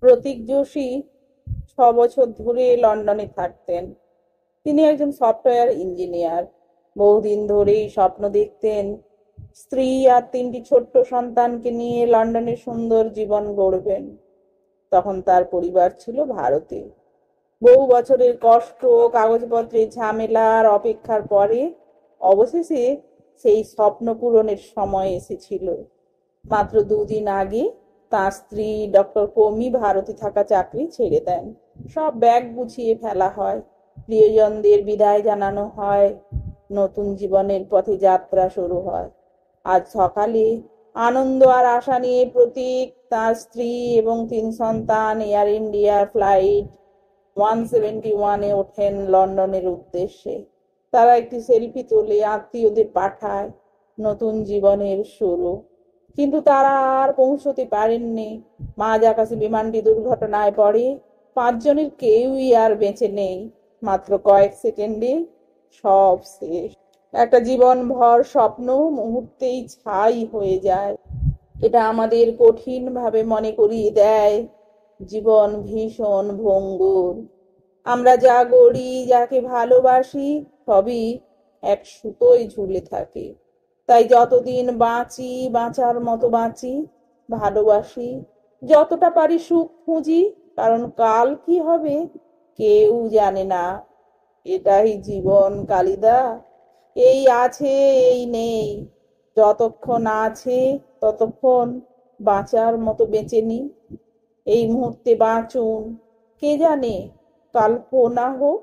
প্রতীক যোশী 6 বছর ধরে লন্ডনে থাকতেন। তিনি একজন সফটওয়্যার ইঞ্জিনিয়ার। বহুদিন ধরেই স্বপ্ন দেখতেন স্ত্রী আর 3টি ছোট্ট সন্তানকে নিয়ে লন্ডনে সুন্দর জীবন গড়বেন। তখন তার পরিবার ছিল ভারতে। বহু বছরের কষ্ট, কাগজপত্রের ঝামেলার অপেক্ষার পরে অবশেষে সেই স্বপ্ন পূরণের সময় এসেছিল। মাত্র 2 দিন আগে তার স্ত্রী ডক্টর কৌমি ভারতে থাকা চাকরি ছেড়ে দেন। সব ব্যাগ গুছিয়ে ফেলা হয়, প্রিয়জনদের বিদায় জানানো হয়, নতুন জীবনের পথে যাত্রা শুরু হয়। আজ সকালে আনন্দ আর আশা নিয়ে প্রতীক, তার স্ত্রী এবং 3 সন্তান এয়ার ইন্ডিয়ার ফ্লাইট 171-এ ওঠেন লন্ডনের উদ্দেশ্যে। তারা একটি সেলফি তুলে আত্মীয়দের পাঠায়, নতুন জীবনের শুরু। কিন্তু তারা আর পৌঁছতে পারেননি। মাঝ আকাশে বিমানটি দুর্ঘটনায় পড়ে। 5 জনের কেউই আর বেঁচে নেই। মাত্র কয়েক সেকেন্ডে সব শেষ। একটা জীবন ভর স্বপ্ন মুহূর্তেই ছাই হয়ে যায়। এটা আমাদের কঠিন ভাবে মনে করিয়ে দেয় জীবন ভীষণ ভঙ্গুর। আমরা যা গড়ি, যাকে ভালোবাসি, সবই এক সুতোয় ঝুলে থাকে। তাই যতদিন বাঁচি, বাঁচার মতো বাঁচি, ভালোবাসি, যতটা পারি সুখ খুঁজি, কারণ কাল কি হবে কেউ জানে না। এটাই জীবন কালিদা। এই আছে, এই নেই। যতক্ষণ আছে ততক্ষণ বাঁচার মতো বেঁচে নি। এই মুহূর্তে বাঁচুন। কে জানে কাল না হোক